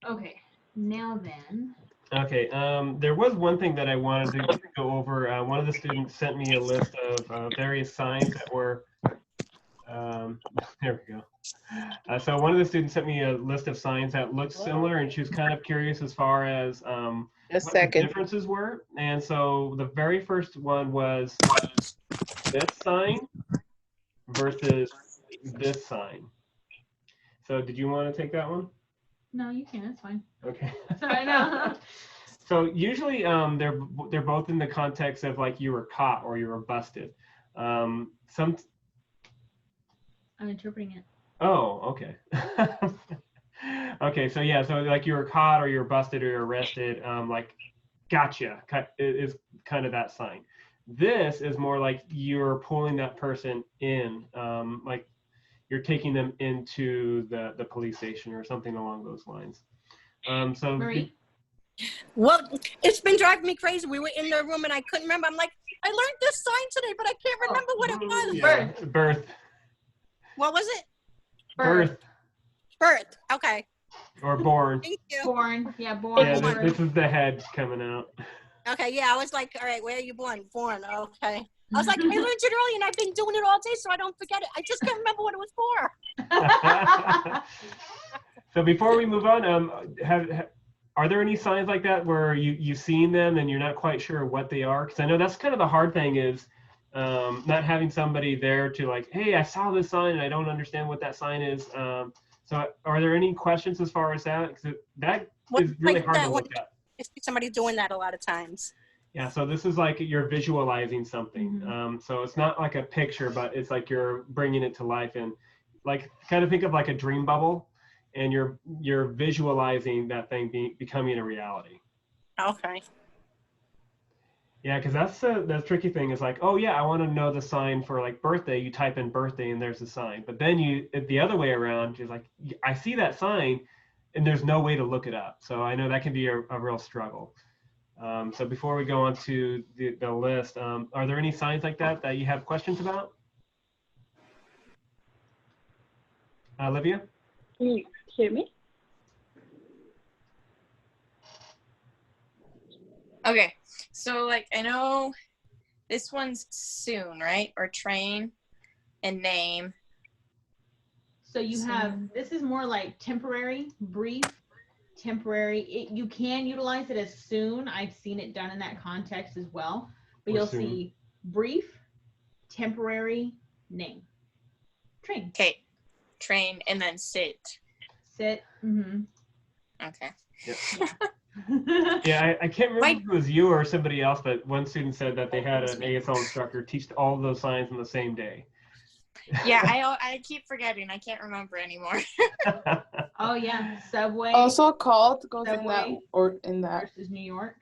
Okay. Now then. Okay. There was one thing that I wanted to go over. One of the students sent me a list of various signs that were. There we go. So one of the students sent me a list of signs that looked similar, and she was kind of curious as far as A what the second. differences were. And so the very first one was this sign versus this sign. So did you want to take that one? No, you can. It's fine. Okay. Sorry, no. So usually they're both in the context of like you were caught or you were busted. Some. I'm interpreting it. Oh, okay. Okay, so yeah, so like you were caught or you're busted or you're arrested, like gotcha is kind of that sign. This is more like you're pulling that person in, like you're taking them into the police station or something along those lines. So Marie? Well, it's been driving me crazy. We were in the room and I couldn't remember. I'm like, I learned this sign today, but I can't remember what it was. yeah, birth. What was it? Birth. Birth. Okay. Or born. Thank you. Born. Yeah, born. Yeah, Born. this is the head coming out. Okay, yeah, I was like, all right, where are you born? Born, okay. I was like, I learned it early and I've been doing it all day, so I don't forget it. I just can't remember what it was for. So before we move on, are there any signs like that where you've seen them and you're not quite sure what they are? Because I know that's kind of the hard thing is not having somebody there to like, hey, I saw this sign and I don't understand what that sign is. So are there any questions as far as that? Because that is really hard to look at. I see somebody doing that a lot of times. Yeah, so this is like you're visualizing something. Mm-hmm. So it's not like a picture, but it's like you're bringing it to life and like kind of think of like a dream bubble, and you're visualizing that thing becoming a reality. Okay. Yeah, because that's the tricky thing is like, oh yeah, I want to know the sign for like birthday. You type in birthday and there's the sign. But then the other way around, you're like, I see that sign, and there's no way to look it up. So I know that can be a real struggle. So before we go on to the list, are there any signs like that you have questions about? Olivia? Can you hear me? Okay, so like I know this one's soon, right? Or train and name. So you have, this is more like temporary, brief, temporary. You can utilize it as soon. I've seen it done in that context as well. But Or you'll soon. see brief, temporary, name. Train. Okay, train and then sit. Sit. Mm-hmm. Okay. Yep. Yeah. Yeah, I can't remember if it was you or somebody else, but one student said that they had an ASL instructor teach all of those signs on the same day. Yeah, I keep forgetting. I can't remember anymore. Oh yeah, Subway Also called goes in that Subway or in that versus New York.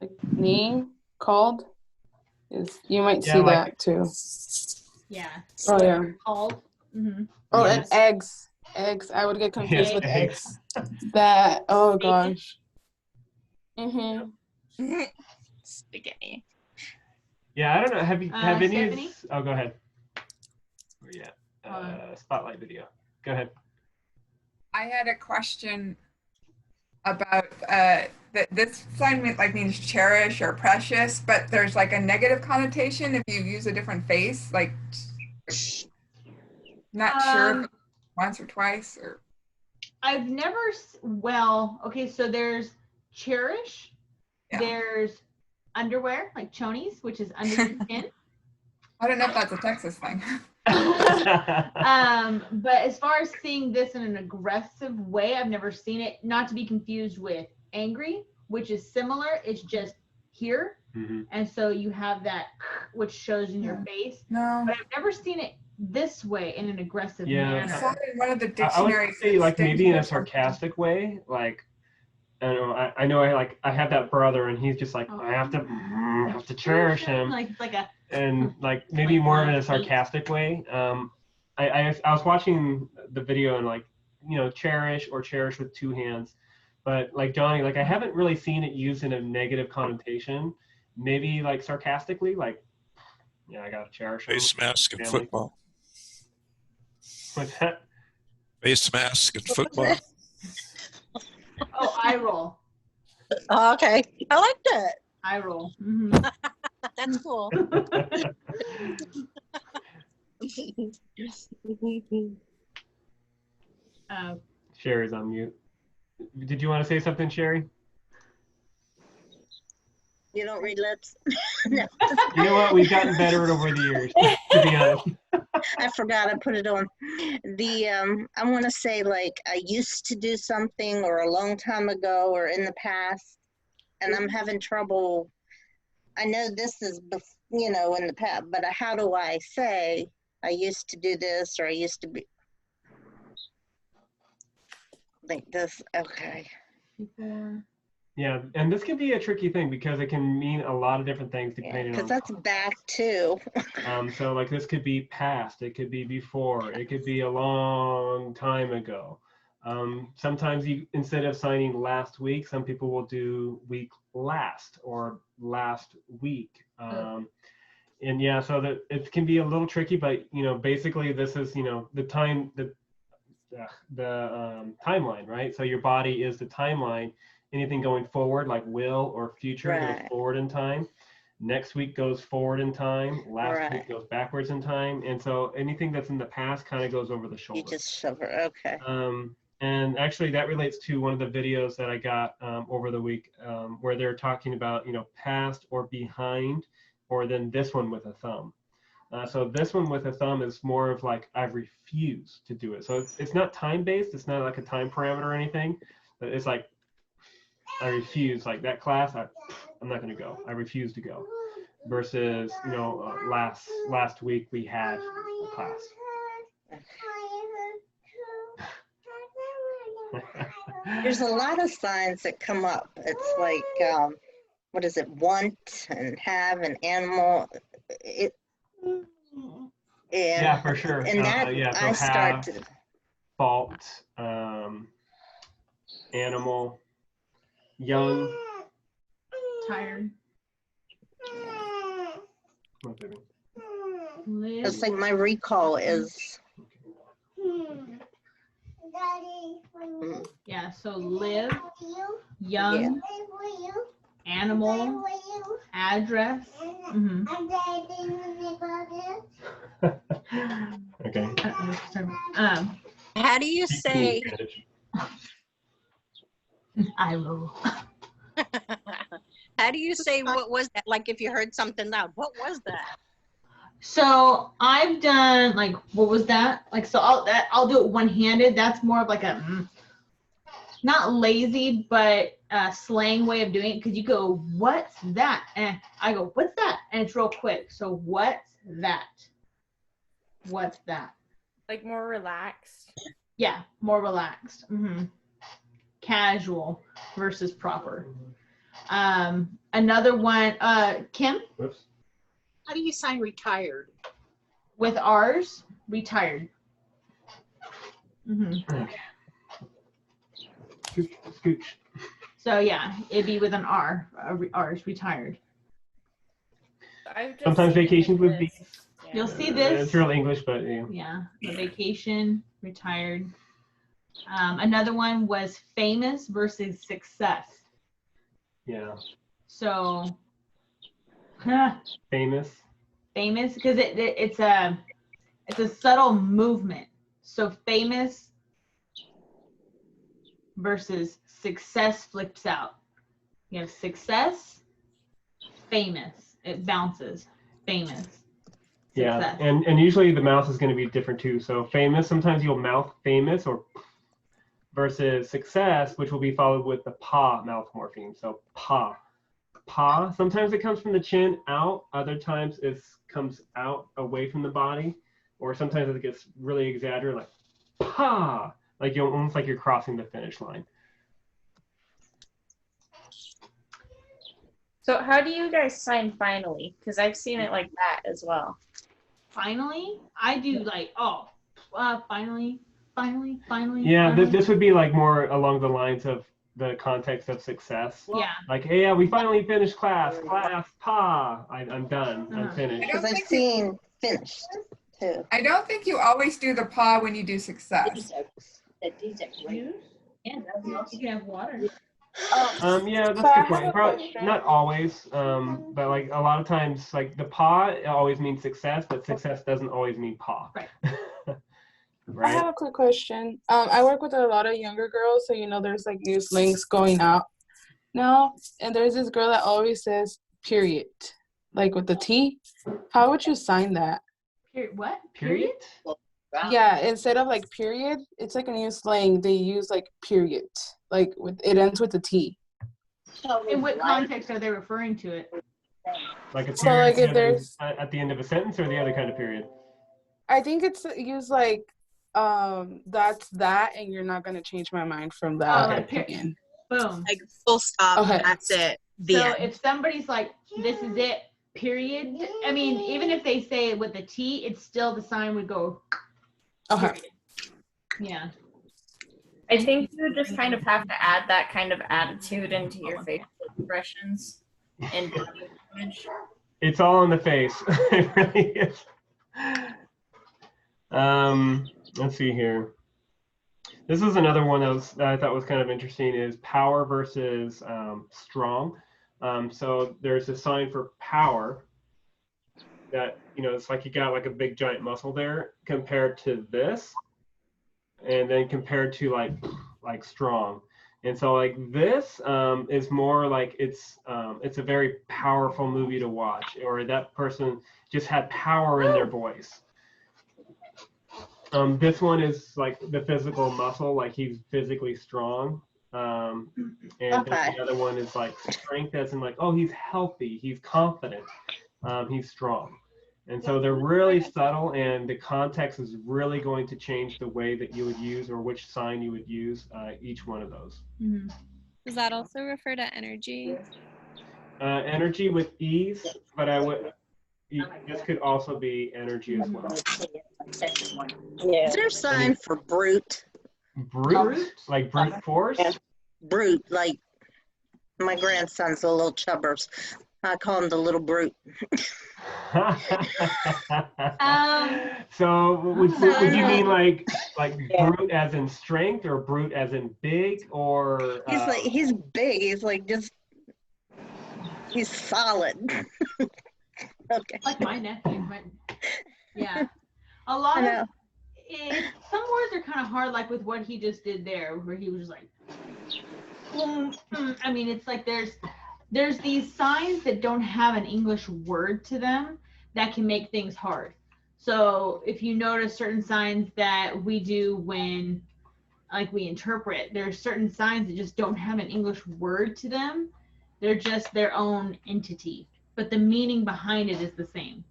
like name called is you might Yeah, see like- that too. Yeah. Oh yeah. Called. Mm-hmm. Oh, Yes. and eggs. Eggs. I would get confused Yeah, with eggs. eggs. That. Oh Bacon. gosh. Mhm. Spaghetti. Yeah, I don't know. Have any? Stephanie? Oh, go ahead. Where you at? Spotlight video. Go ahead. I had a question about this sign means cherish or precious, but there's like a negative connotation if you use a different face, like not sure if it's once or twice or. I've never. Well, okay. So there's cherish. Yeah. There's underwear like chonies, which is under the skin. I don't know if that's a Texas thing. But as far as seeing this in an aggressive way, I've never seen it. Not to be confused with angry, which is similar. It's just here, and so you have that, which shows in your face. No. But I've never seen it this way in an aggressive Yeah. I manner. saw it in one of the I would dictionaries. say like maybe in a sarcastic way, like I don't know. I know I have that brother, and he's just like I have to cherish him, Like it's like a. and like maybe more in a sarcastic way. I was watching the video and like cherish or cherish with two hands, but like Johnny, like I haven't really seen it used in a negative connotation. Maybe like sarcastically, like I gotta cherish him. Face mask and Family. football. What's that? Face mask and football. eye roll. Oh, okay. I like that. Eye roll. Mhm. That's cool. Sherry's on mute. Did you want to say something, Sherry? You don't read lips? No, You know what? We've gotten better over the years, to be honest. I forgot I put it on. I want to say like I used to do something or a long time ago or in the past, and I'm having trouble. I know this is, in the past, but how do I say I used to do this or I used to be like this? Okay. Before. Yeah, and this can be a tricky thing because it can mean a lot of different things Yeah, depending because on. that's back too. So like this could be past, it could be before, it could be a long time ago. Sometimes you, instead of signing last week, some people will do week last or last week. And yeah, so that it can be a little tricky, but basically this is the time, the timeline, right? So your body is the timeline. Anything going forward, like will or future, goes Right. forward in time. Next week goes forward in time. Last Right. week goes backwards in time. And so anything that's in the past kind of goes over the shoulder. You just shove her. Okay. And actually that relates to one of the videos that I got over the week where they're talking about, past or behind, or then this one with a thumb. So this one with a thumb is more of like, I refuse to do it. So it's not time-based. It's not like a time parameter or anything, but it's like, I refuse, like that class, I'm not going to go. I refuse to go. Versus, last week we had a class. There's a lot of signs that come up. It's like, what is it? Want and have and animal. Yeah, for sure. And that yeah, so I start have, to. fault, animal, young. Tired. Come on, baby. Live. It's like my recall is. Yeah, so live, young, animal, address. Mhm. Okay. How do you say? I will. How do you say what was that? Like if you heard something loud, what was that? So I've done like, what was that? Like, so I'll do it one-handed. That's more of like a, not lazy, but slang way of doing it. Cause you go, what's that? And I go, what's that? And it's real quick. So what's that? What's that? Like more relaxed. Yeah, more relaxed. Casual versus proper. Another one, Kim? Whoops. How do you sign retired? With ours, retired. Okay. Scooch. So yeah, it'd be with an R, ours, retired. I've just Sometimes seen vacations would be. this. Yeah. You'll see this. It's real English, but Yeah, the vacation, retired. Another one was famous versus success. yeah. So Famous. famous because it's a subtle movement. So famous versus success flips out. You have success, famous. It bounces. Famous. Yeah, Success. and usually the mouth is going to be different too. So famous, sometimes you'll mouth famous, or versus success, which will be followed with the pa mouth morpheme. So pa. Pa, sometimes it comes from the chin out, other times it comes out away from the body, or sometimes it gets really exaggerated, like pa, like you're almost like you're crossing the finish line. So how do you guys sign finally? Because I've seen it like that as well. Finally, I do like, finally. Yeah, finally. this would be like more along the lines of the context of success. Yeah. Like, hey, yeah, we finally finished class, pa, I'm done, I'm Uh-huh. finished. Because I've seen finished too. I don't think you always do the paw when you do success. You can have water. Yeah, that's So I a good have point. a Probably question. not always, but like a lot of times, like the paw it always means success, but success doesn't always mean paw. Right. I have Right? a quick question. I work with a lot of younger girls, so there's like new slangs going out now, and there's this girl that always says period, like with the T. How would you sign that? What? Period? Yeah, instead of like period, it's like a new slang. They use like period, like it ends with a T. In what context are they referring to it? Like a So, period like, if at there's- at the end of a sentence, or the other kind of period? I think it's used like that's that, and you're not gonna change my mind from that Oh, like opinion. Boom. Like full stop. Okay. That's it. The So end. if somebody's like, this is it, period. I mean, even if they say it with a T, it's still the sign would go. Okay. Period. Yeah. I think you just kind of have to add that kind of attitude into your facial expressions and body language. It's all in the face. It really is. Let's see here. This is another one that I thought was kind of interesting, is power versus strong. So there's a sign for power that, it's like you got like a big giant muscle there compared to this, and then compared to like strong. And so like this is more like it's a very powerful movie to watch, or that person just had power in their voice. This one is like the physical muscle, like he's physically strong. And then the other one is like strength, as in like, oh, he's healthy, he's confident, he's strong. And so they're really subtle, and the context is really going to change the way that you would use, or which sign you would use each one of those. Mm-hmm. Does that also refer to energy? Energy with ease, but this could also be energy as well. Is there a sign for brute? Brute? Like brute force? Brute, like my grandson's a little chubbers. I call him the little brute. So would you mean like brute as in strength, or brute as in big, or He's big. He's like he's solid. Okay. Like my nephew, but yeah. A lot of some words are kind of hard, like with what he just did there, where he was just like, I mean, it's like there's these signs that don't have an English word to them that can make things hard. So if you notice certain signs that we do when like we interpret, there's certain signs that just don't have an English word to them. They're just their own entity, but the meaning behind it is the same.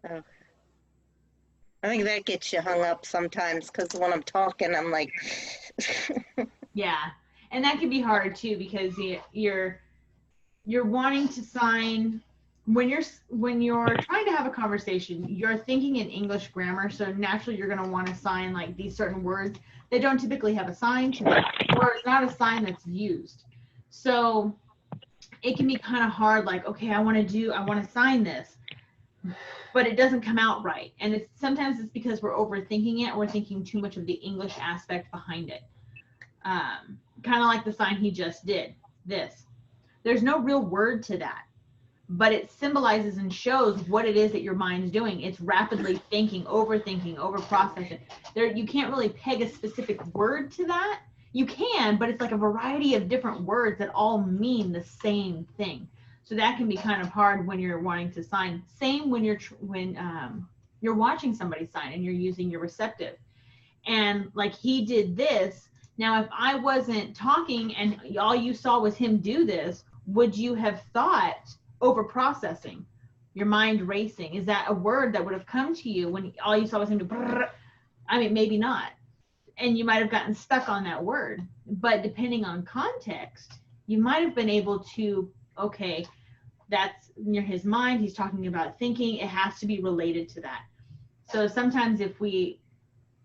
Oh. I think that gets you hung up sometimes, because when I'm talking, I'm like, yeah, and that can be hard too, because you're wanting to sign when you're trying to have a conversation. You're thinking in English grammar, so naturally you're going to want to sign like these certain words that don't typically have a sign to them, or it's not a sign that's used. So it can be kind of hard, like, okay, I want to sign this, but it doesn't come out right. And sometimes it's because we're overthinking it, or we're thinking too much of the English aspect behind it. Kind of like the sign he just did, this. There's no real word to that, but it symbolizes and shows what it is that your mind's doing. It's rapidly thinking, overthinking, overprocessing. You can't really peg a specific word to that. You can, but it's like a variety of different words that all mean the same thing. So that can be kind of hard when you're wanting to sign. Same when you're watching somebody sign and you're using your receptive. And like he did this. Now, if I wasn't talking and all you saw was him do this, would you have thought over processing, your mind racing? Is that a word that would have come to you when all you saw was him do? Brrr? I mean, maybe not. And you might have gotten stuck on that word. But depending on context, you might have been able to, okay, that's near his mind. He's talking about thinking. It has to be related to that. So sometimes if we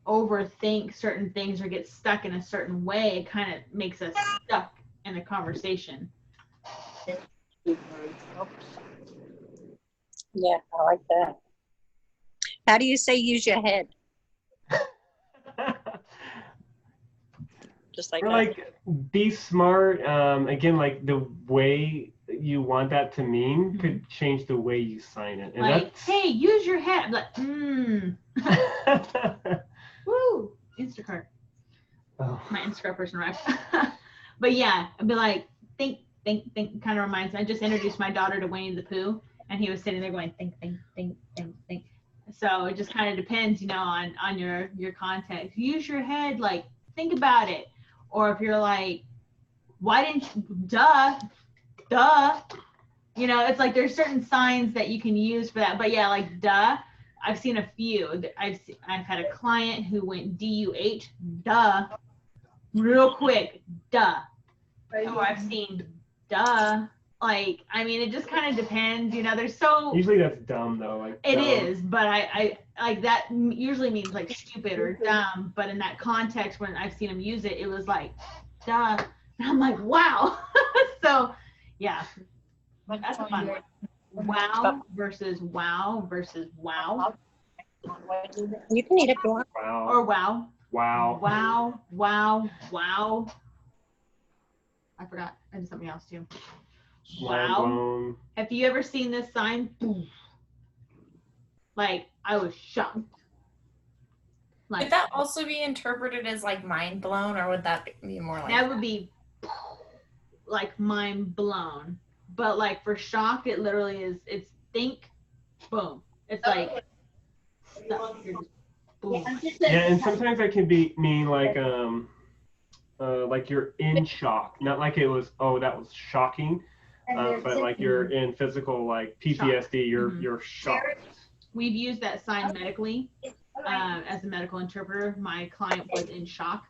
overthink certain things or get stuck in a certain way, it kind of makes us stuck in the conversation. Yeah, I like that. How do you say use your head? Just like Or that. like be smart. Again, like the way you want that to mean could change the way you sign it. And Like, that's hey, use your head. I'm like, woo, Instacart. oh. My Instacart person arrived. But yeah, I'd be like, think. Kind of reminds me. I just introduced my daughter to Winnie the Pooh, and he was sitting there going, think. So it just kind of depends, on your context. Use your head, like think about it. Or if you're like, why didn't you, duh. It's like there's certain signs that you can use for that. But yeah, like duh. I've seen a few. I've had a client who went DUH, duh, real quick, duh. Oh, I've seen duh. Like, I mean, it just kind of depends. There's so. Usually that's dumb though. Like It dumb. is, but I like that usually means like stupid or dumb. But in that context, when I've seen them use it, it was like, duh. And I'm like, wow. So, yeah, that's a fun one. Wow versus wow versus wow. You can eat if you want. Wow. Or wow. Wow. Wow. I forgot. I did something else too. Mind Wow. blown. Have you ever seen this sign? Like, I was shocked. Like, Would that also be interpreted as like mind blown, or would that be more like that would be like mind blown. But like for shocked, it literally is. It's think, boom. It's like stuff. You're just boom. Yeah, and sometimes that can mean like you're in shock, not like it was that was shocking, but like you're in physical like PTSD. You're shocked. We've used that sign medically as a medical interpreter. My client was in shock.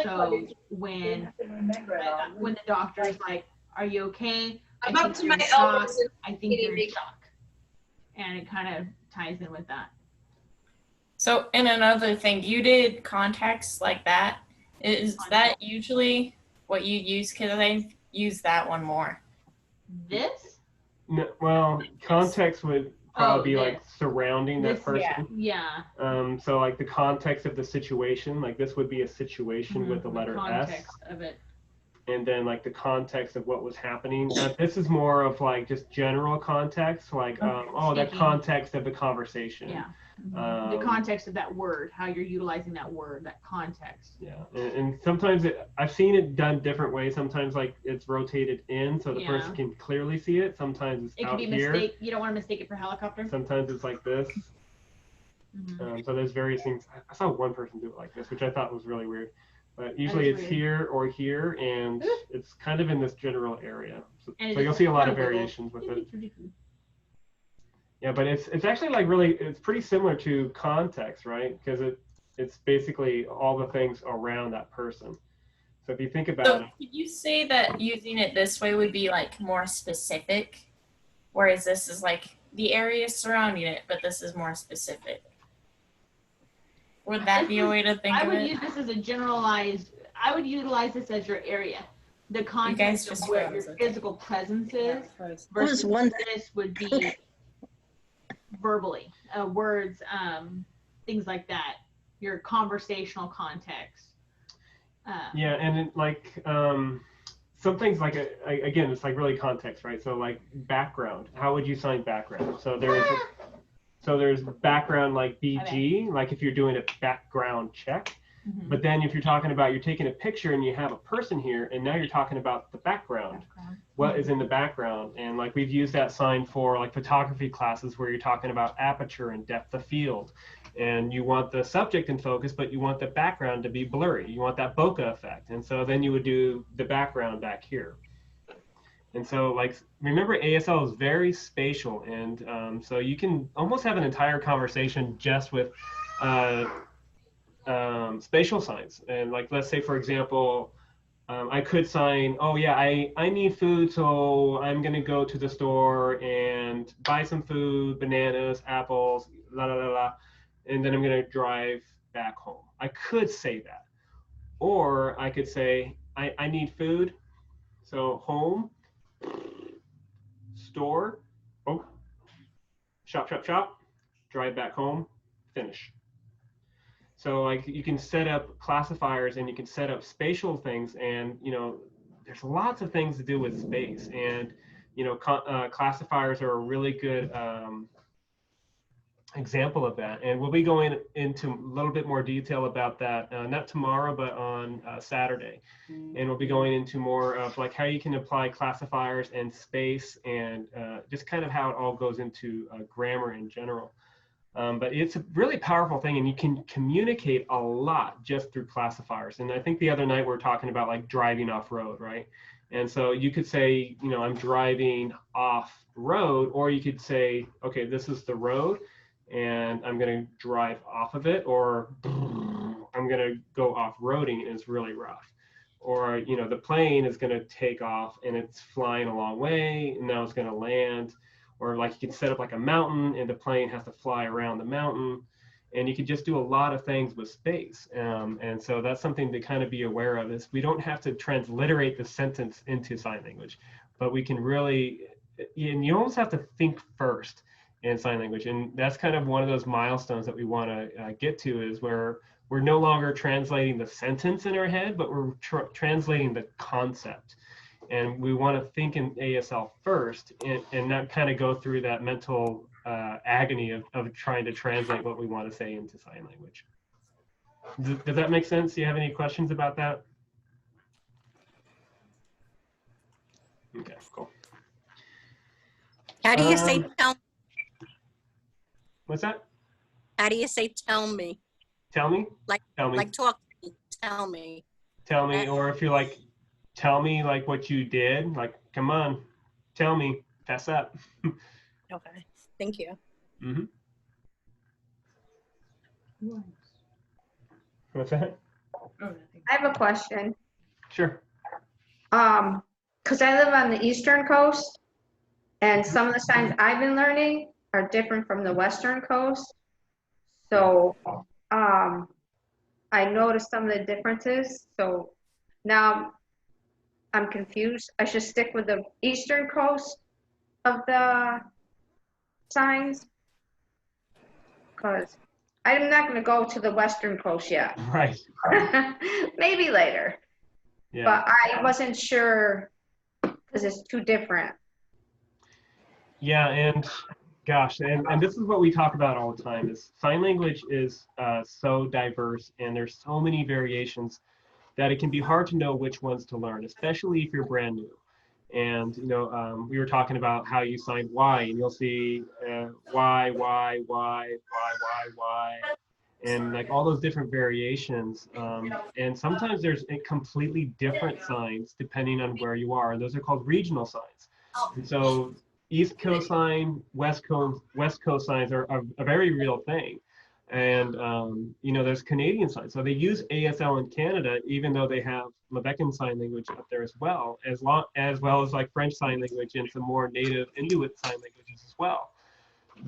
So when the doctor is like, "Are you okay?" I'm I up think to you're my in shock. elbows in I think you're in shock, and it kind of ties in with that. So, and another thing, you did context like that. Is that usually what you use? Because I use that one more. This? No, well, context would probably be this. like surrounding that This, person. Yeah. So like the context of the situation, like this would be a situation with the The letter context S. of it. And then like the context of what was happening. This is more of like just general context, like the Speaking. context of the conversation. Yeah. The context of that word, how you're utilizing that word, that context. Yeah, and sometimes I've seen it done different ways. Sometimes like it's rotated in so the person can clearly see it. Sometimes it's It out could be here. mistake. You don't want to mistake it for helicopter. Sometimes it's like this. So there's various things. I saw one person do it like this, which I thought was really weird. But usually it's weird. here or here, and it's kind of in this general area. So And you'll see a lot of wiggle. variations with it. Yeah, but it's actually like really, it's pretty similar to context, right? Because it's basically all the things around that person. So if you think about So it. could you say that using it this way would be like more specific, whereas this is like the area surrounding it, but this is more specific? Would that be a way to think I of would it? use this as a generalized. I would utilize this as your area. The context of just where froze, your okay. physical presence is was versus one- this would be verbally, words, things like that. Your conversational context. Yeah, and it, like some things like again, it's like really context, right? So like background. How would you sign background? So there's background like BG, like if you're doing a background check. But then if you're talking about you're taking a picture and you have a person here, and now you're talking about the background. What is in the background? And like we've used that sign for like photography classes where you're talking about aperture and depth of field. And you want the subject in focus, but you want the background to be blurry. You want that bokeh effect. And so then you would do the background back here. And so like, remember ASL is very spatial. And so you can almost have an entire conversation just with spatial signs. And like, let's say, for example, I could sign, oh yeah, I need food, so I'm gonna go to the store and buy some food, bananas, apples, la la la la, and then I'm gonna drive back home. I could say that. Or I could say, I need food, so home, store, shop, drive back home, finish. So like you can set up classifiers and you can set up spatial things, and there's lots of things to do with space, and classifiers are a really good example of that. And we'll be going into a little bit more detail about that, not tomorrow, but on Saturday. And we'll be going into more of like how you can apply classifiers and space, and just kind of how it all goes into grammar in general. But it's a really powerful thing, and you can communicate a lot just through classifiers. And I think the other night we were talking about like driving off road, right? And so you could say, I'm driving off road, or you could say, okay, this is the road, and I'm going to drive off of it, or I'm going to go off-roading and it's really rough. Or, the plane is going to take off and it's flying a long way and now it's going to land. Or like you can set up like a mountain and the plane has to fly around the mountain. And you could just do a lot of things with space. And so that's something to kind of be aware of, is we don't have to transliterate the sentence into sign language, but we can really, and you almost have to think first in sign language. And that's kind of one of those milestones that we want to get to, is where we're no longer translating the sentence in our head, but we're translating the concept. And we want to think in ASL first, and not kind of go through that mental agony of trying to translate what we want to say into sign language. Does that make sense? Do you have any questions about that? Okay, cool. How do you say tell? What's that? How do you say tell me? Tell me? Like, tell me. Like talk to me, tell me. Tell me, or if you're like, tell me like what you did, like, come on, tell me, fess up. Okay, thank you. Mm-hmm. What's that? I have a question. Sure. Because I live on the eastern coast, and some of the signs I've been learning are different from the western coast. So I noticed some of the differences. So now I'm confused. I should stick with the eastern coast of the signs, because I'm not going to go to the western coast yet. Right. Maybe later. Yeah. But I wasn't sure because it's too different. Yeah, and gosh, and this is what we talk about all the time, is sign language is so diverse, and there's so many variations that it can be hard to know which ones to learn, especially if you're brand new. And we were talking about how you sign Y, and you'll see Y, Y, Y, and like all those different variations. And sometimes there's completely different signs depending on where you are, and those are called regional signs. And so East Coast sign, West Coast signs are a very real thing. And there's Canadian signs. So they use ASL in Canada, even though they have Lebecan sign language up there as well as like French sign language and some more native Inuit sign languages as well.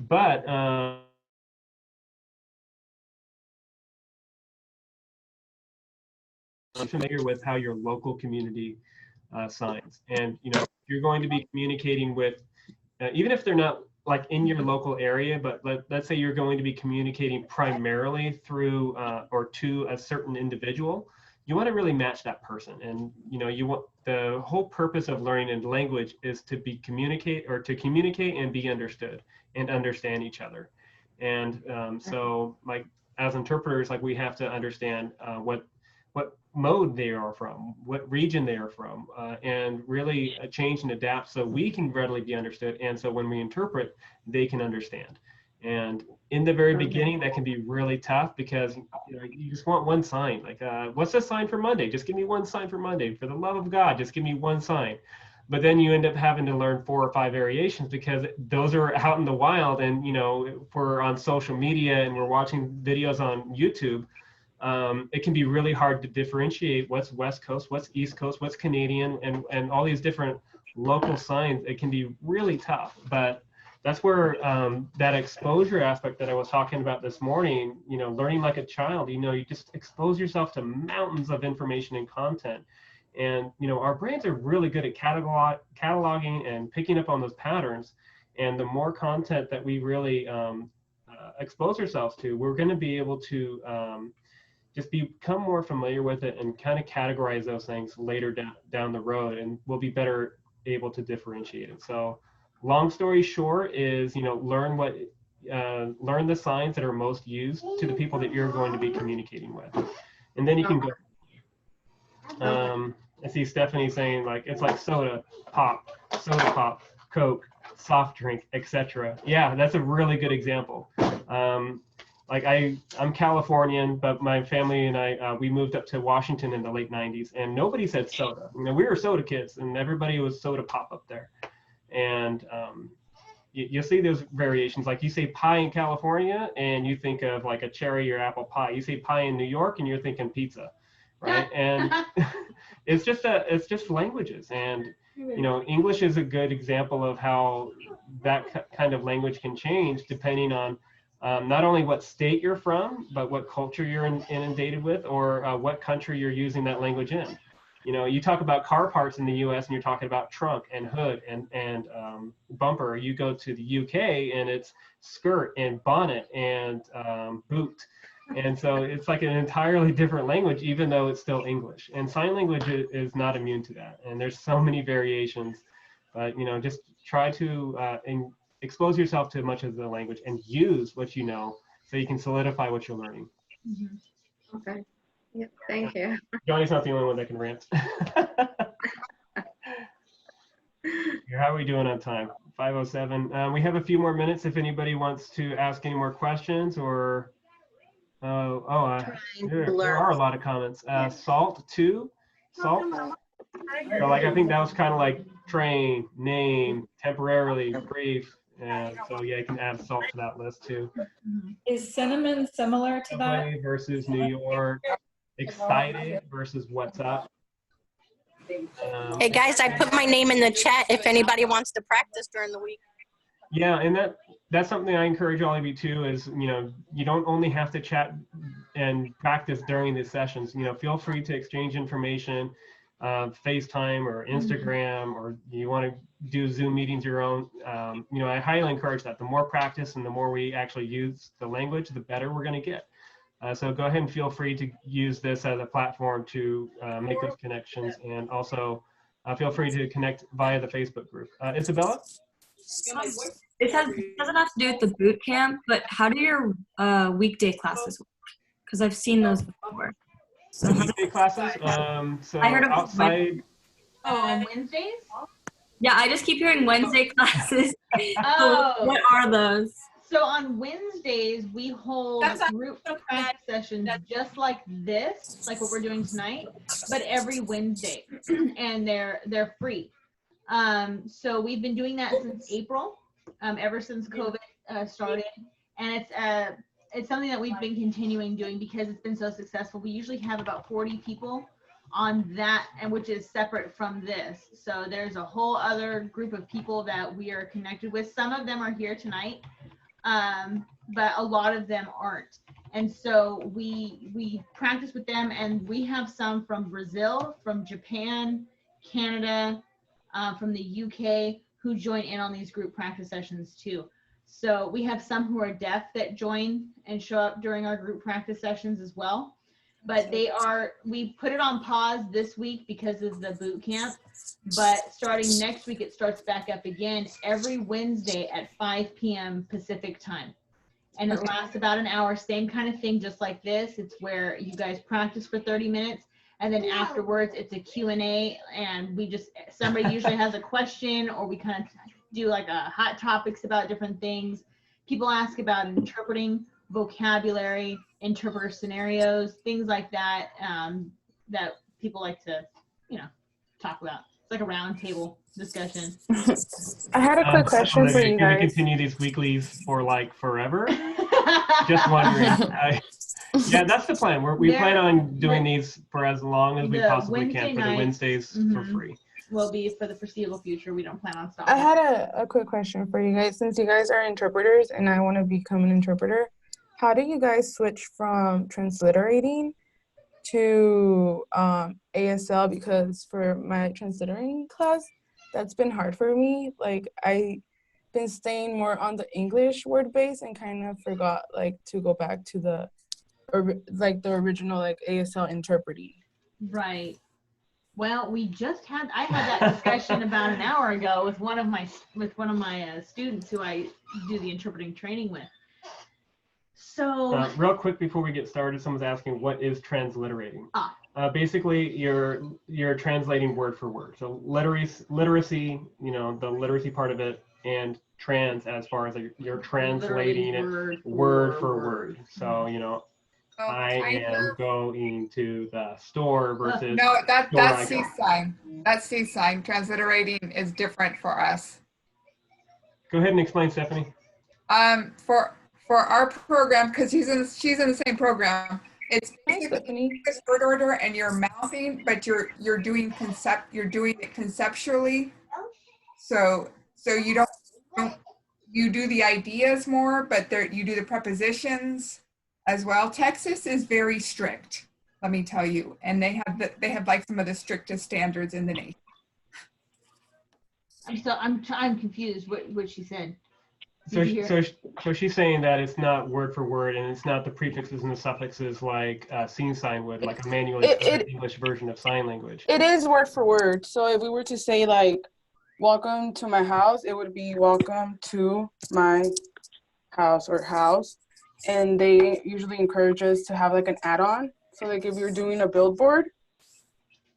But I'm familiar with how your local community signs, and you're going to be communicating with, even if they're not like in your local area, but let's say you're going to be communicating primarily through or to a certain individual, you want to really match that person. And you want, the whole purpose of learning a language is to communicate and be understood and understand each other. And so like as interpreters, like we have to understand what mode they are from, what region they are from, and really change and adapt so we can readily be understood. And so when we interpret, they can understand. And in the very beginning, that can be really tough, because you just want one sign. Like, what's the sign for Monday? Just give me one sign for Monday. For the love of God, just give me one sign. But then you end up having to learn 4 or 5 variations, because those are out in the wild. And if we're on social media and we're watching videos on YouTube, it can be really hard to differentiate what's West Coast, what's East Coast, what's Canadian, and all these different local signs. It can be really tough, but that's where that exposure aspect that I was talking about this morning, learning like a child, you just expose yourself to mountains of information and content. And, our brains are really good at cataloging and picking up on those patterns. And the more content that we really expose ourselves to, we're going to be able to just become more familiar with it and kind of categorize those things later down the road, and we'll be better able to differentiate it. So long story short is, learn the signs that are most used to the people that you're going to be communicating with. And then you can go. I see Stephanie saying like, it's like soda pop, Coke, soft drink, etc. Yeah, that's a really good example. Like I'm Californian, but my family and I, we moved up to Washington in the late 90s, and nobody said soda. We were soda kids, and everybody was soda pop up there. And you'll see those variations. Like you say pie in California, and you think of like a cherry or apple pie. You say pie in New York, and you're thinking pizza, right? And it's just languages. And English is a good example of how that kind of language can change depending on not only what state you're from, but what culture you're inundated with, or what country you're using that language in. You talk about car parts in the US and you're talking about trunk and hood and bumper. You go to the UK and it's skirt and bonnet and boot. And so it's like an entirely different language, even though it's still English. And sign language is not immune to that. And there's so many variations, but just try to expose yourself to much of the language and use what you know so you can solidify what you're learning. Mm-hmm. Okay. Yep. Thank you. Johnny's not the only one that can rant. How are we doing on time? 5:07. We have a few more minutes if anybody wants to ask any more questions or. There are a lot of comments. Salt too. Salt. So like I think that was kind of like train, name, temporarily, brief. And so yeah, you can add salt to that list too. Is cinnamon similar to that? LA versus New York. Excited versus what's up. Hey guys, I put my name in the chat if anybody wants to practice during the week. Yeah, and that's something I encourage all of you too is, you don't only have to chat and practice during these sessions. Feel free to exchange information, FaceTime or Instagram, or you want to do Zoom meetings your own. I highly encourage that. The more practice and the more we actually use the language, the better we're going to get. So go ahead and feel free to use this as a platform to make those connections, and also feel free to connect via the Facebook group. Isabella? It doesn't have to do with the boot camp, but how do your weekday classes work? Because I've seen those before. So weekday classes? So I heard of outside. On Wednesdays? Yeah, I just keep hearing Wednesday classes. Oh. So what are those? So on Wednesdays, we hold group practice sessions just like this, like what we're doing tonight, but every Wednesday, and they're free. So we've been doing that since April, ever since COVID started, and it's something that we've been continuing doing because it's been so successful. We usually have about 40 people on that, and which is separate from this. So there's a whole other group of people that we are connected with. Some of them are here tonight. But a lot of them aren't. And so we practice with them, and we have some from Brazil, from Japan, Canada, from the UK who join in on these group practice sessions too. So we have some who are deaf that join and show up during our group practice sessions as well. But we put it on pause this week because of the boot camp, but starting next week, it starts back up again every Wednesday at 5 p.m. Pacific time. And it lasts about an hour, same kind of thing, just like this. It's where you guys practice for 30 minutes. And then afterwards, it's a Q&A, and somebody usually has a question, or we kind of do like a hot topics about different things. People ask about interpreting vocabulary, interpreter scenarios, things like that, that people like to, talk about. It's like a round table discussion. I had a quick question for you guys. Can we continue these weeklies for like forever? Just wondering. Yeah, that's the plan. We plan on doing these for as long as we possibly can for the Wednesdays for free. Will be for the foreseeable future. We don't plan on stopping. I had a quick question for you guys. Since you guys are interpreters and I want to become an interpreter, how do you guys switch from transliterating to ASL? Because for my transliterating class, that's been hard for me. Like I've been staying more on the English word base and kind of forgot like to go back to the or like the original like ASL interpreting. Right. Well, I had that discussion about an hour ago with one of my students who I do the interpreting training with. So real quick before we get started, someone's asking what is transliterating. Basically, you're translating word for word. So literacy, the literacy part of it, and trans as far as you're translating it word for word. So I am going to the store versus no, that's C sign. That's C sign. Transliterating is different for us. Go ahead and explain, Stephanie. For our program, because she's in the same program, it's basically this word order and you're mouthing, but you're doing it conceptually. So you do the ideas more, but you do the prepositions as well. Texas is very strict, let me tell you, and they have like some of the strictest standards in the nation. I'm confused what she said. So she's saying that it's not word for word, and it's not the prefixes and the suffixes like Scene Sign would, like a manually English version of sign language. It is word for word. So if we were to say like, welcome to my house, it would be welcome to my house or house. And they usually encourage us to have like an add-on. So like if you're doing a billboard,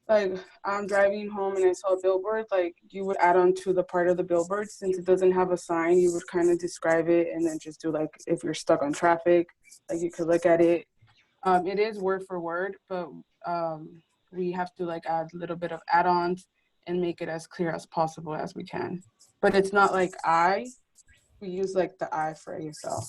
like I'm driving home and I saw a billboard, like you would add on to the part of the billboard. Since it doesn't have a sign, you would kind of describe it and then just do like, if you're stuck on traffic, like you could look at it. It is word for word, but we have to like add a little bit of add-ons and make it as clear as possible as we can. But it's not like we use like the I for ASL.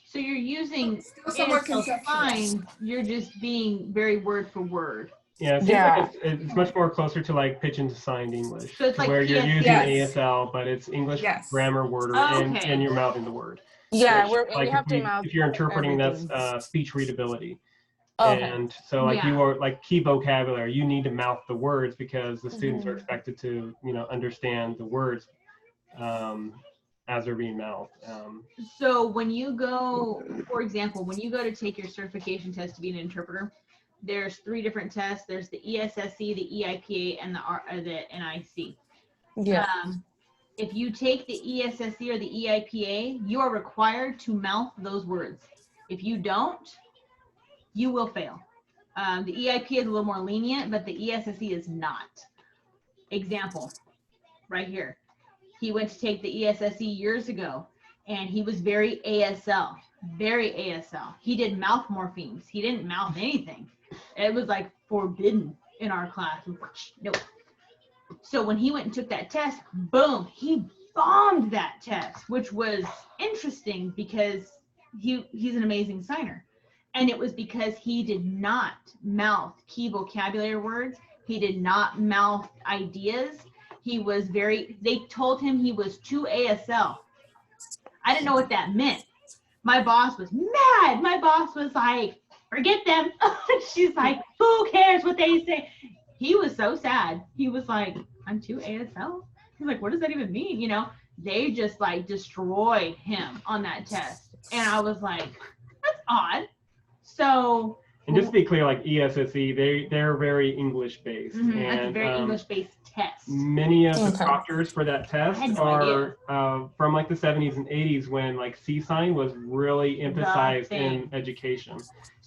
So you're using ASL sign, you're just being very word for word. Yeah, it seems like it's much more closer to like Pidgin signed English, so it's like where you're using ASL, but it's English grammar word, and you're mouthing the word. Yeah, like if you're interpreting, everything. that's speech readability. Okay. And so like you are like key vocabulary, you need to mouth the words because the students are expected to understand the words as they're being mouthed. So when you go, for example, when you go to take your certification test to be an interpreter, there's 3 different tests. There's the ESSE, the EIPA, and the NIC. Yeah. If you take the ESSE or the EIPA, you are required to mouth those words. If you don't, you will fail. The EIPA is a little more lenient, but the ESSE is not. Example, right here. He went to take the ESSE years ago, and he was very ASL, very ASL. He did mouth morphemes. He didn't mouth anything. It was like forbidden in our class. No. So when he went and took that test, boom, he bombed that test, which was interesting because he's an amazing signer. And it was because he did not mouth key vocabulary words. He did not mouth ideas. They told him he was too ASL. I didn't know what that meant. My boss was mad. My boss was like, forget them. She's like, who cares what they say? He was so sad. He was like, I'm too ASL. He's like, what does that even mean? They just like destroyed him on that test. And I was like, that's odd. So. And just to be clear, like ESSE, they're very English based. Mm-hmm, and that's a very English based test. Many of the proctors for that test are from like the 70s and 80s when like C-sign was really emphasized in education.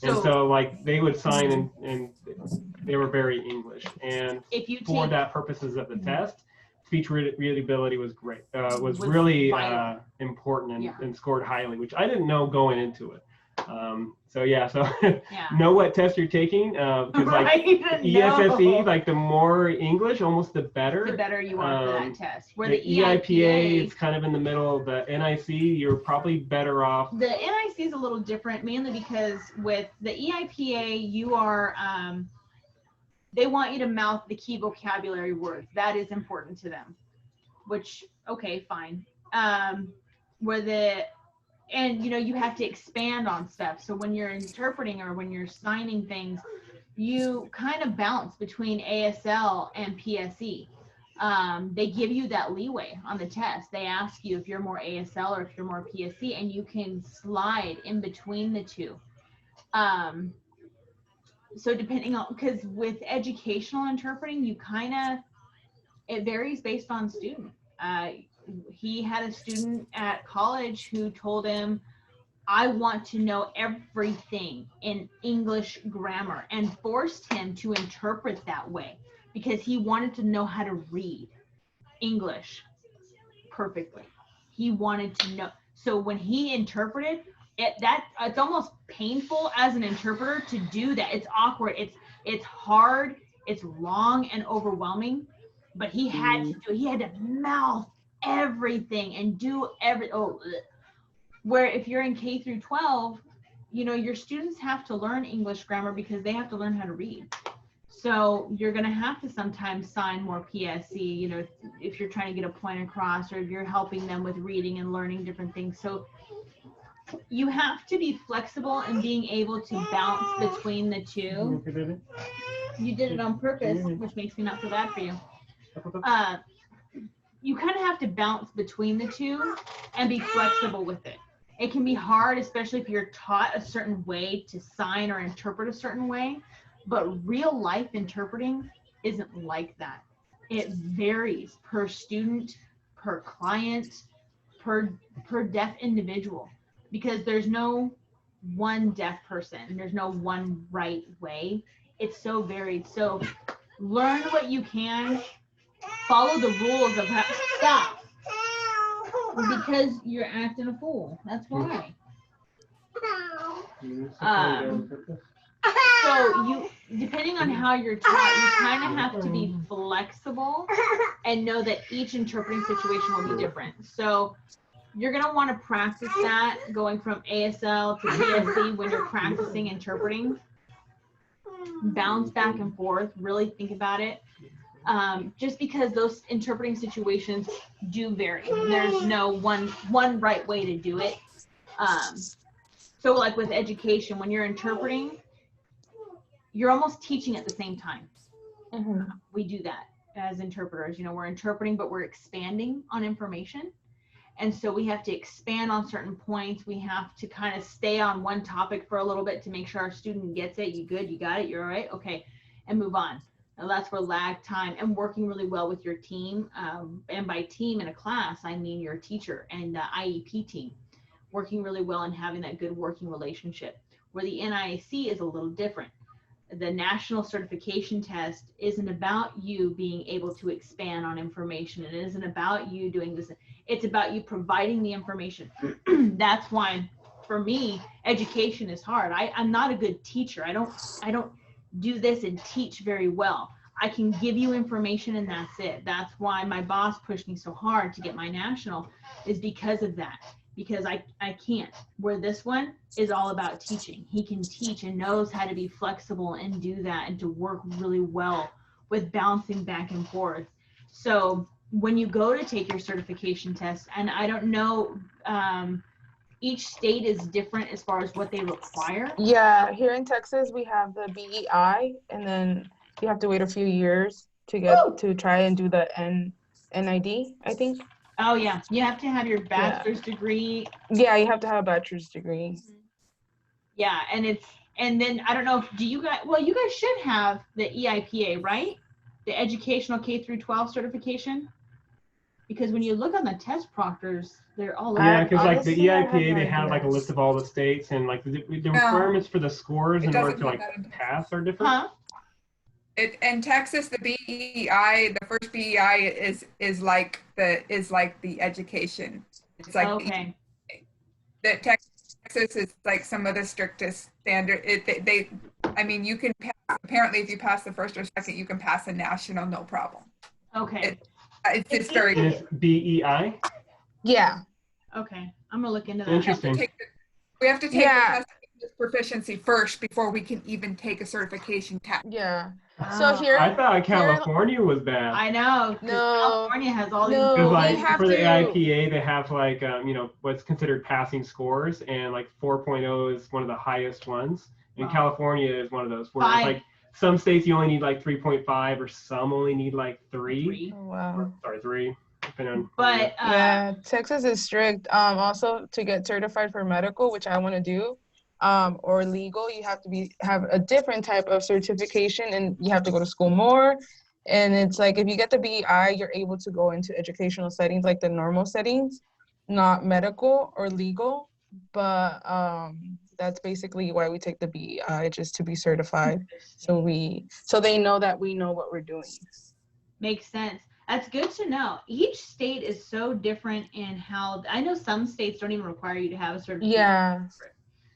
And so like they would sign and they were very English. And for that purposes of the test, speech readability was great, was really important and scored highly, which I didn't know going into it. So know what test you're taking, because like ESSE, like the more English, almost the better. The better you are for that test. Where the EIPA, it's kind of in the middle. The NIC, you're probably better off. The NIC is a little different, mainly because with the EIPA, you are, they want you to mouth the key vocabulary words. That is important to them, which, okay, fine. And you have to expand on stuff. So when you're interpreting or when you're signing things, you kind of bounce between ASL and PSE. They give you that leeway on the test. They ask you if you're more ASL or if you're more PSE, and you can slide in between the two. So depending on, because with educational interpreting, it varies based on student. He had a student at college who told him, I want to know everything in English grammar, and forced him to interpret that way because he wanted to know how to read English perfectly. He wanted to know. So when he interpreted it's almost painful as an interpreter to do that. It's awkward. It's hard. It's long and overwhelming. But he had to mouth everything and do where if you're in K through 12, your students have to learn English grammar because they have to learn how to read. So you're going to have to sometimes sign more PSE, if you're trying to get a point across, or if you're helping them with reading and learning different things. So you have to be flexible in being able to bounce between the two. You did it on purpose, which makes me not feel bad for you. You kind of have to bounce between the two and be flexible with it. It can be hard, especially if you're taught a certain way to sign or interpret a certain way, but real life interpreting isn't like that. It varies per student, per client, per deaf individual, because there's no one deaf person. There's no one right way. It's so varied. So learn what you can, follow the rules of how, stop. Because you're acting a fool. That's why. So you, depending on how you're taught, you kind of have to be flexible and know that each interpreting situation will be different. So you're going to want to practice that going from ASL to PSE when you're practicing interpreting. Bounce back and forth, really think about it. Just because those interpreting situations do vary. There's no one right way to do it. So like with education, when you're interpreting, you're almost teaching at the same time. We do that as interpreters. We're interpreting, but we're expanding on information. And so we have to expand on certain points. We have to kind of stay on one topic for a little bit to make sure our student gets it. You good? You got it? You're all right? Okay. And move on. And that's where lag time and working really well with your team. And by team in a class, I mean your teacher and the IEP team. Working really well and having that good working relationship. Where the NIAC is a little different. The national certification test isn't about you being able to expand on information. It isn't about you doing this. It's about you providing the information. That's why, for me, education is hard. I'm not a good teacher. I don't do this and teach very well. I can give you information and that's it. That's why my boss pushed me so hard to get my national, is because of that. Because I can't. Where this one is all about teaching. He can teach and knows how to be flexible and do that and to work really well with bouncing back and forth. So when you go to take your certification test, and I don't know, each state is different as far as what they require. Yeah, here in Texas, we have the BEI, and then you have to wait a few years to get to try and do the NID, I think. Oh yeah, you have to have your bachelor's degree. Yeah, you have to have a bachelor's degree. Yeah, and then I don't know, you guys should have the EIPA, right? The educational K through 12 certification. Because when you look on the test proctors, they're all over. Yeah, because like the EIPA, they have like a list of all the states, and like the requirements for the scores in order to like pass are different. Huh? In Texas, the BEI, the first BEI is like the education. It's like okay. The Texas is like some of the strictest standard. I mean, you can pass, apparently if you pass the first or second, you can pass a national, no problem. Okay. It's very good. It's BEI? Yeah. Okay, I'm gonna look into that. Interesting. We have to take the test of proficiency first before we can even take a certification test. Yeah. So here, I thought California was bad. I know. No. California has all these. Because like for the IPA, they have like what's considered passing scores, and like 4.0 is one of the highest ones. And California is one of those where it's like some states you only need like 3.5, or some only need like 3. Oh, wow. Sorry, 3. But yeah, Texas is strict. Also, to get certified for medical, which I want to do, or legal, you have to have a different type of certification, and you have to go to school more. And it's like, if you get the BEI, you're able to go into educational settings, like the normal settings, not medical or legal. But that's basically why we take the BEI, just to be certified. So they know that we know what we're doing. Makes sense. That's good to know. Each state is so different in how, I know some states don't even require you to have a certification. Yeah.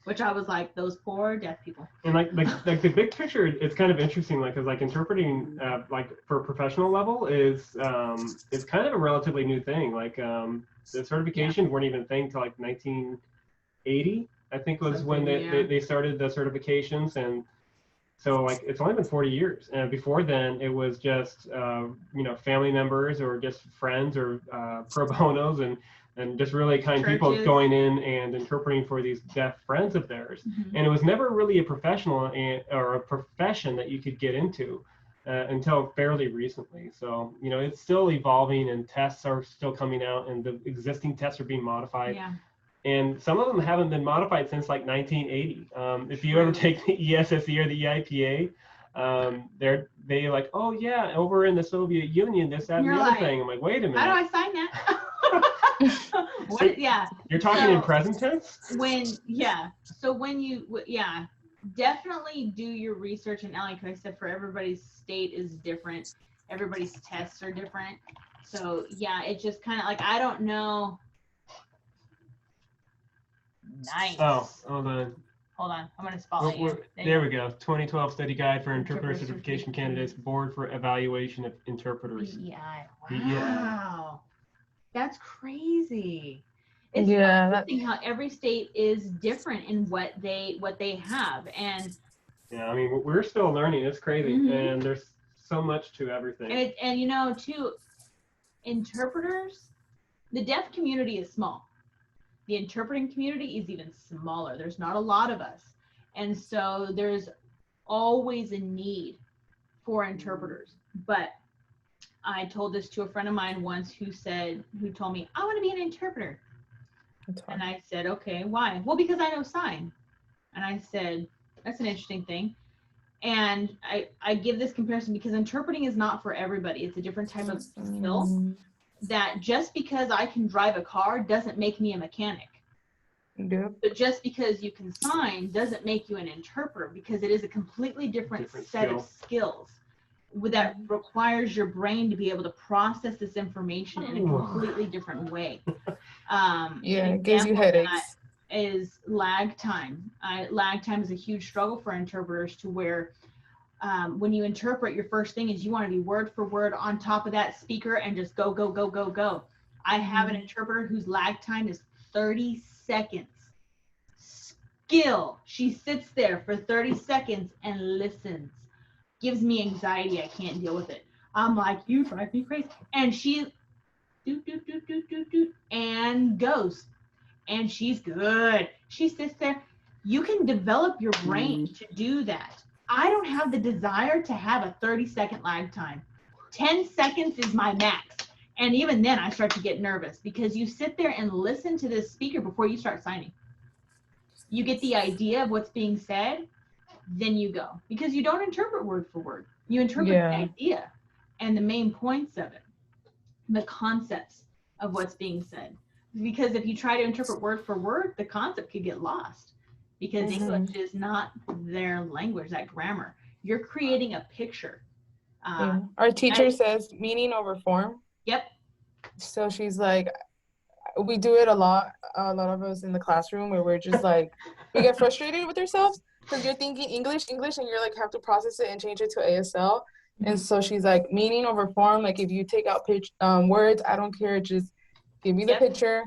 Which I was like, those poor deaf people. And like the big picture, it's kind of interesting, like, cause like interpreting, like for a professional level is kind of a relatively new thing. Like the certifications weren't even a thing till like 1980, I think was when they started the certifications. And so like, it's only been 40 years. And before then it was just, family members or just friends or pro bonos and just really kind people going in and interpreting for these deaf friends of theirs. Mm-hmm. And it was never really a professional or a profession that you could get into until fairly recently. So, it's still evolving, and tests are still coming out, and the existing tests are being modified. Yeah. And some of them haven't been modified since like 1980. If you ever take the ESSE or the EIPA, they like, oh yeah, over in the Soviet Union, this, that, and the other thing. I'm like, wait a minute. How do I sign that? Yeah. You're talking in present tense? So when you, definitely do your research. And like I said, for everybody's state is different. Everybody's tests are different. So yeah, it just kind of like, I don't know. Nice. Oh, hold on. I'm going to spotlight you. There we go. 2012 Study Guide for Interpreter Certification Candidates, Board for Evaluation of Interpreters. BEI. Wow. That's crazy. It's interesting how every state is different in what they have. And yeah, I mean, we're still learning. It's crazy. Mm-hmm. And there's so much to everything. And too, interpreters, the deaf community is small. The interpreting community is even smaller. There's not a lot of us. And so there's always a need for interpreters. But I told this to a friend of mine once who told me, I want to be an interpreter. And I said, okay, why? Well, because I know sign. And I said, that's an interesting thing. And I give this comparison because interpreting is not for everybody. It's a different type of skill. That just because I can drive a car doesn't make me a mechanic. Yep. But just because you can sign doesn't make you an interpreter, because it is a completely different set of skills that requires your brain to be able to process this information in a completely different way. It gives you headaches. Is lag time. Lag time is a huge struggle for interpreters, to where when you interpret, your first thing is you want to be word for word on top of that speaker and just go, go, go, go, go. I have an interpreter whose lag time is 30 seconds. Skill. She sits there for 30 seconds and listens. Gives me anxiety. I can't deal with it. I'm like, you drive me crazy. And she and goes. And she's good. She sits there. You can develop your brain to do that. I don't have the desire to have a 30-second lag time. 10 seconds is my max. And even then I start to get nervous, because you sit there and listen to this speaker before you start signing. You get the idea of what's being said, then you go. Because you don't interpret word for word. You interpret the idea and the main points of it, the concepts of what's being said. Because if you try to interpret word for word, the concept could get lost. Because English is not their language, that grammar. You're creating a picture. Our teacher says meaning over form. Yep. So she's like, we do it a lot of us in the classroom, where we're just like, we get frustrated with ourselves because you're thinking English, and you're like, have to process it and change it to ASL. And so she's like, meaning over form. Like, if you take out words, I don't care. Just give me the picture.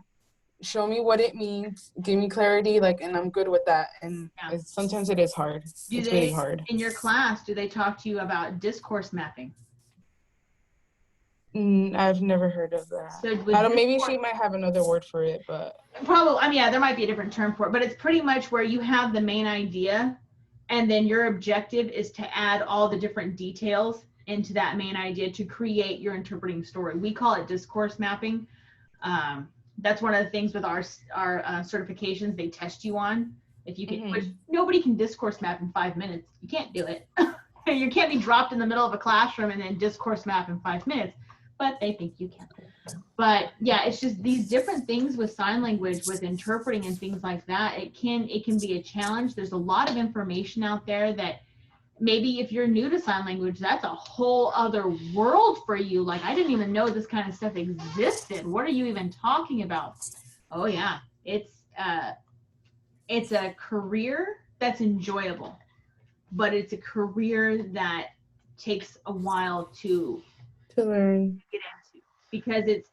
Show me what it means, give me clarity, and I'm good with that. And sometimes it is hard. It's really hard. In your class, do they talk to you about discourse mapping? I've never heard of that. So maybe she might have another word for it, but probably, there might be a different term for it, but it's pretty much where you have the main idea, and then your objective is to add all the different details into that main idea to create your interpreting story. We call it discourse mapping. That's one of the things with our certifications they test you on. If you can, which nobody can discourse map in 5 minutes. You can't do it. You can't be dropped in the middle of a classroom and then discourse map in 5 minutes, but they think you can. But yeah, it's just these different things with sign language, with interpreting and things like that. It can be a challenge. There's a lot of information out there that maybe if you're new to sign language, that's a whole other world for you. Like, I didn't even know this kind of stuff existed. What are you even talking about? Oh yeah, it's a career that's enjoyable, but it's a career that takes a while to learn, get into, because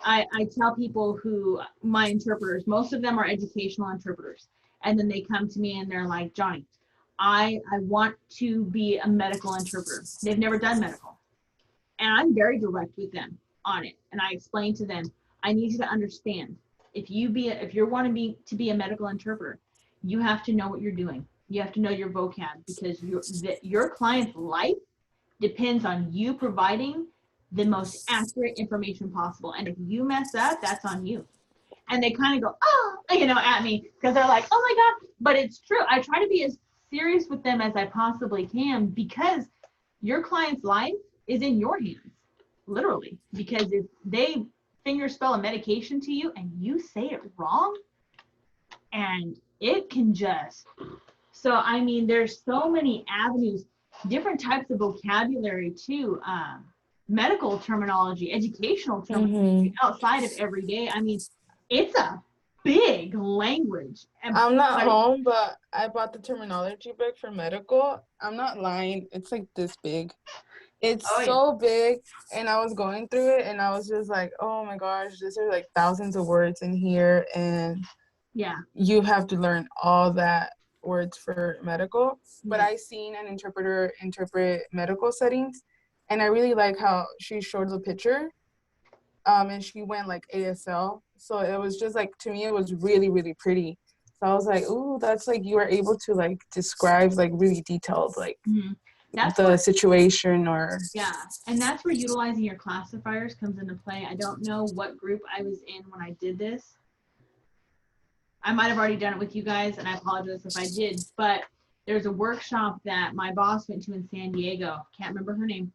I tell people who, my interpreters, most of them are educational interpreters, and then they come to me and they're like, Johnny, I want to be a medical interpreter. They've never done medical. And I'm very direct with them on it. And I explain to them, I need you to understand, if you want to be a medical interpreter, you have to know what you're doing. You have to know your vocab, because your client's life depends on you providing the most accurate information possible. And if you mess up, that's on you. And they kind of go, oh, at me, because they're like, oh my God. But it's true. I try to be as serious with them as I possibly can, because your client's life is in your hands, literally. Because if they finger spell a medication to you and you say it wrong, and it can just, so I mean, there's so many avenues, different types of vocabulary too, medical terminology, educational terminology, outside of everyday. I mean, it's a big language. I'm not home, but I bought the terminology book for medical. I'm not lying. It's like this big. It's so big, and I was going through it, and I was just like, oh my gosh, these are like thousands of words in here, and yeah, you have to learn all that words for medical. But I seen an interpreter interpret medical settings, and I really like how she showed the picture, and she went like ASL. So it was just like, to me, it was really, really pretty. So I was like, ooh, that's like, you are able to like describe like really detailed, like the situation, or. Yeah, and that's where utilizing your classifiers comes into play. I don't know what group I was in when I did this. I might have already done it with you guys, and I apologize if I did, but there's a workshop that my boss went to in San Diego. Can't remember her name,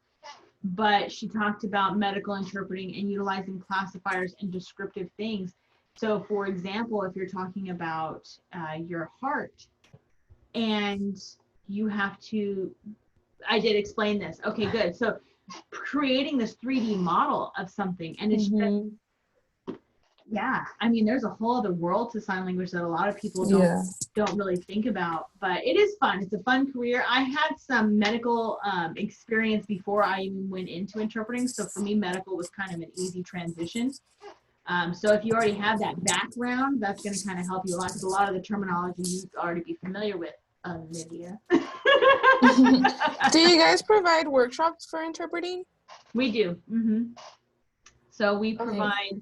but she talked about medical interpreting and utilizing classifiers and descriptive things. So for example, if you're talking about your heart, and you have to, I did explain this. Okay, good. So creating this 3D model of something, and it's just, yeah, I mean, there's a whole other world to sign language that a lot of people don't really think about, but it is fun. It's a fun career. I had some medical experience before I even went into interpreting. So for me, medical was kind of an easy transition. So if you already have that background, that's going to kind of help you a lot, because a lot of the terminology you already be familiar with, Lydia. Do you guys provide workshops for interpreting? We do. So we provide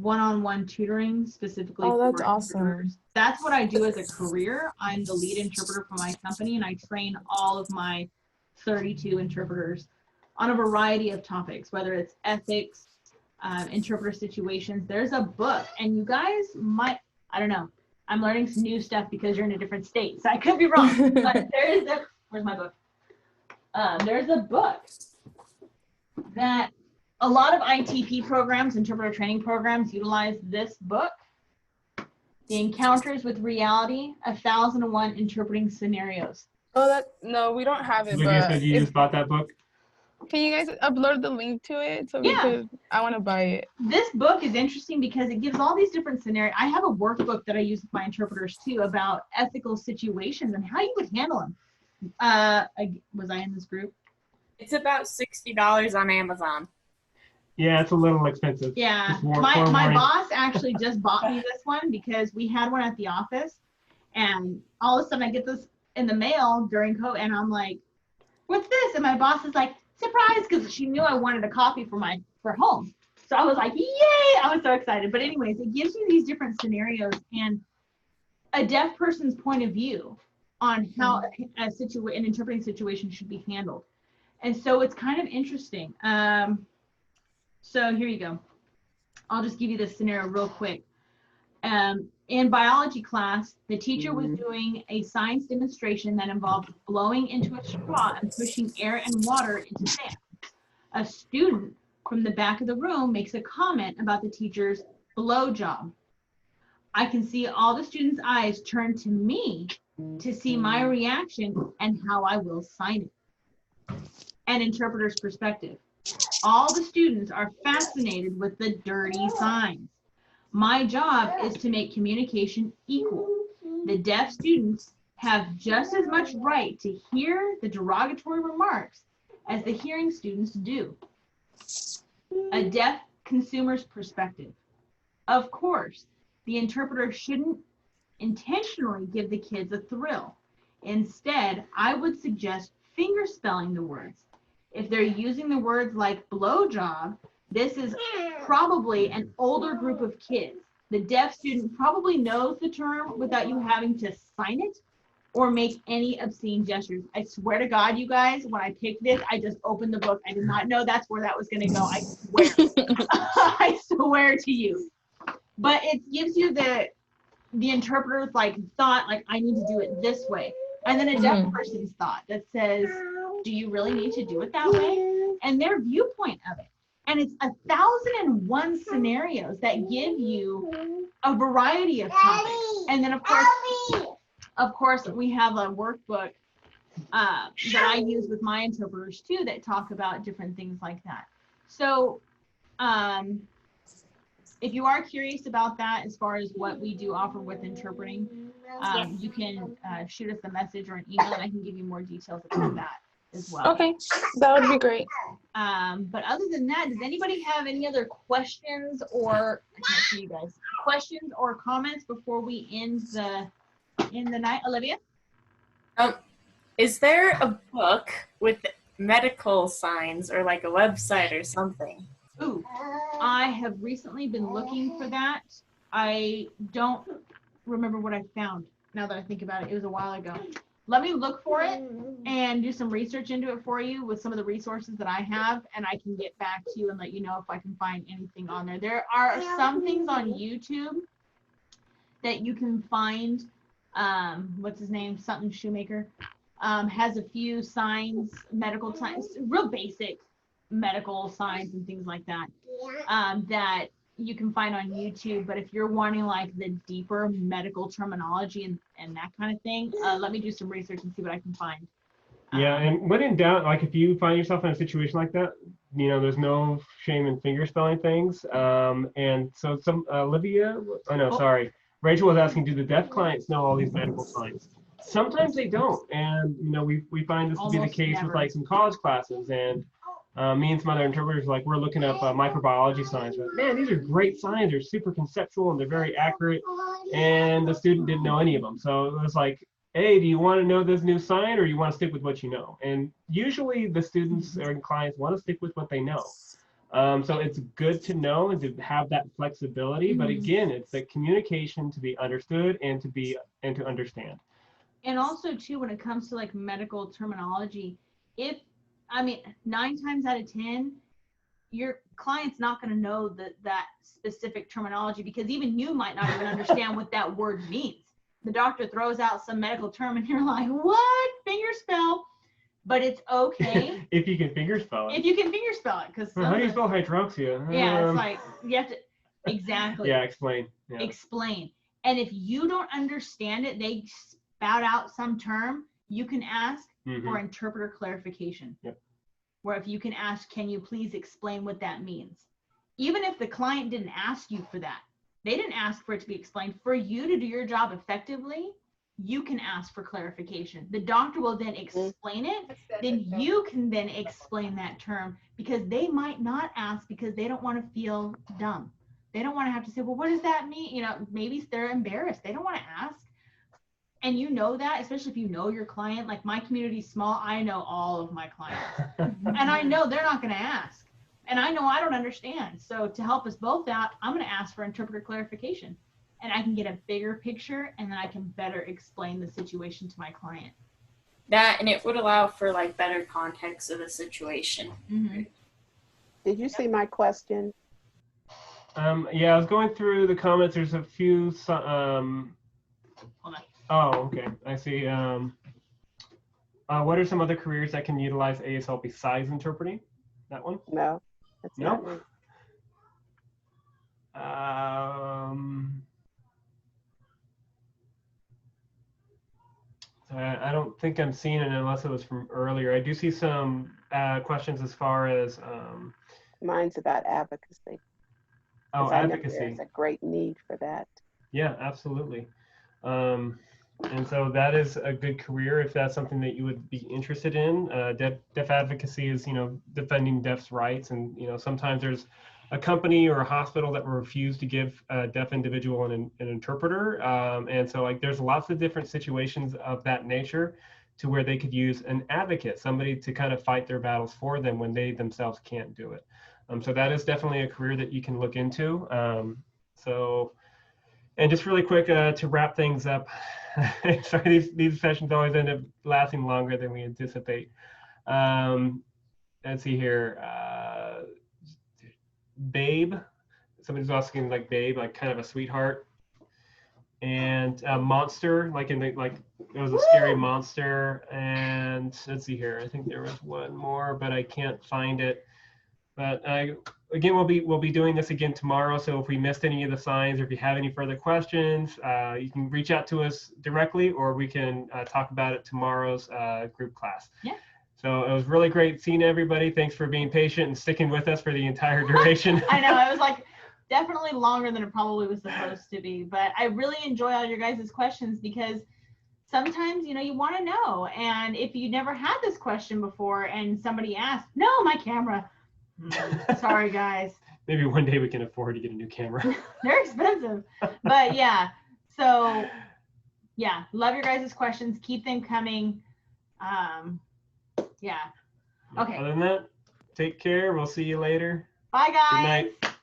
one-on-one tutoring specifically for that's interpreters. awesome. That's what I do as a career. I'm the lead interpreter for my company, and I train all of my 32 interpreters on a variety of topics, whether it's ethics, interpreter situations. There's a book, and you guys might, I don't know, I'm learning some new stuff because you're in a different state, so I could be wrong, but where's my book? There's a book that a lot of ITP programs, interpreter training programs, utilize this book, The Encounters with Reality, 1001 Interpreting Scenarios. Oh, no, we don't have it. Lydia but said you just bought that book? Can you guys upload the link to it so we could? I want to buy it. This book is interesting because it gives all these different scenarios. I have a workbook that I use with my interpreters too about ethical situations and how you would handle them. Was I in this group? It's about $60 on Amazon. Yeah, it's a little expensive. Yeah, my boss actually just bought me this one because we had one at the office, and all of a sudden I get this in the mail during COVID, and I'm like, what's this? And my boss is like, surprise, because she knew I wanted a copy for home. So I was like, yay! I was so excited. But anyways, it gives you these different scenarios and a deaf person's point of view on how an interpreting situation should be handled. And so it's kind of interesting. So here you go. I'll just give you this scenario real quick. In biology class, the teacher was doing a science demonstration that involved blowing into a straw and pushing air and water into sand. A student from the back of the room makes a comment about the teacher's blow job. I can see all the students' eyes turn to me to see my reaction and how I will sign it. An interpreter's perspective. All the students are fascinated with the dirty signs. My job is to make communication equal. The deaf students have just as much right to hear the derogatory remarks as the hearing students do. A deaf consumer's perspective. Of course, the interpreter shouldn't intentionally give the kids a thrill. Instead, I would suggest finger spelling the words. If they're using the words like blowjob, this is probably an older group of kids. The deaf student probably knows the term without you having to sign it or make any obscene gestures. I swear to God, you guys, when I picked this, I just opened the book. I did not know that's where that was going to go. I swear. I swear to you. But it gives you the interpreter's like thought, like I need to do it this way. And then a deaf person's thought that says, do you really need to do it that way? And their viewpoint of it. And it's 1,001 scenarios that give you a variety of topics. And then of course, we have a workbook that I use with my interpreters too that talk about different things like that. So if you are curious about that, as far as what we do offer with interpreting, you can shoot us a message or an email and I can give you more details about that as well. Okay, that would be great. But other than that, does anybody have any other questions or I can't see you guys, questions or comments before we end the night? Olivia? Is there a book with medical signs or like a website or something? Ooh, I have recently been looking for that. I don't remember what I found now that I think about it. It was a while ago. Let me look for it and do some research into it for you with some of the resources that I have, and I can get back to you and let you know if I can find anything on there. There are some things on YouTube that you can find. What's his name? Something Shoemaker. Has a few signs, medical signs, real basic medical signs and things like that, that you can find on YouTube. But if you're wanting like the deeper medical terminology and that kind of thing, let me do some research and see what I can find. Yeah, and when in doubt, like if you find yourself in a situation like that, you know, there's no shame in finger spelling things. And so Rachel was asking, do the deaf clients know all these medical signs? Sometimes they don't, and you know, we find this to be the case with like some college classes, and me and some other interpreters, like we're looking up microbiology signs. But man, these are great signs. They're super conceptual and they're very accurate. And the student didn't know any of them. So it was like, hey, do you want to know this new sign or you want to stick with what you know? And usually the students or clients want to stick with what they know. So it's good to know and to have that flexibility. But again, it's the communication to be understood and to understand. And also too, when it comes to like medical terminology, 9 times out of 10, your client's not going to know that specific terminology, because even you might not even understand what that word means. The doctor throws out some medical term and you're like, what? Finger spell. But it's okay. If you can finger spell it. If you can finger spell it. Because how do you spell hydroxia? Yeah, it's like, you have to, exactly. Yeah, explain. Yeah. Explain. And if you don't understand it, they spout out some term, you can ask for interpreter clarification. Yep. Where if you can ask, can you please explain what that means? Even if the client didn't ask you for that, they didn't ask for it to be explained. For you to do your job effectively, you can ask for clarification. The doctor will then explain it. Then you can then explain that term, because they might not ask because they don't want to feel dumb. They don't want to have to say, well, what does that mean? You know, maybe they're embarrassed. They don't want to ask. And you know that, especially if you know your client. Like my community is small, I know all of my clients. And I know they're not going to ask. And I know I don't understand. So to help us both out, I'm going to ask for interpreter clarification. And I can get a bigger picture, and then I can better explain the situation to my client. That, and it would allow for like better context of the situation. Did you see my question? Yeah, I was going through the comments. There's a few. Hold on. Oh, okay. I see. What are some other careers that can utilize ASL besides interpreting? That one? No. That's No. not me. I don't think I'm seeing it unless it was from earlier. I do see some questions as far as. Mine's about advocacy. Oh, 'Cause I know advocacy. there's a great need for that. Yeah, absolutely. And so that is a good career if that's something that you would be interested in. Deaf advocacy is, defending deaf's rights. And, sometimes there's a company or a hospital that will refuse to give a deaf individual an interpreter. And so there's lots of different situations of that nature to where they could use an advocate, somebody to kind of fight their battles for them when they themselves can't do it. So that is definitely a career that you can look into. And just really quick to wrap things up, sorry, these sessions always end up lasting longer than we anticipate. Let's see here. Babe, somebody's asking Babe, kind of a sweetheart. And Monster, it was a scary monster. And let's see here. I think there was one more, but I can't find it. But again, we'll be doing this again tomorrow. So if we missed any of the signs, or if you have any further questions, you can reach out to us directly, or we can talk about it tomorrow's group class. Yeah. So it was really great seeing everybody. Thanks for being patient and sticking with us for the entire duration. I know, it was definitely longer than it probably was supposed to be, but I really enjoy all your guys' questions because sometimes, you want to know. And if you never had this question before and somebody asked, no, my camera. Sorry, guys. Maybe one day we can afford to get a new camera. They're expensive. But yeah, so yeah, love your guys' questions. Keep them coming. Yeah. Okay. Other than that, take care. We'll see you later. Bye, guys. Good night.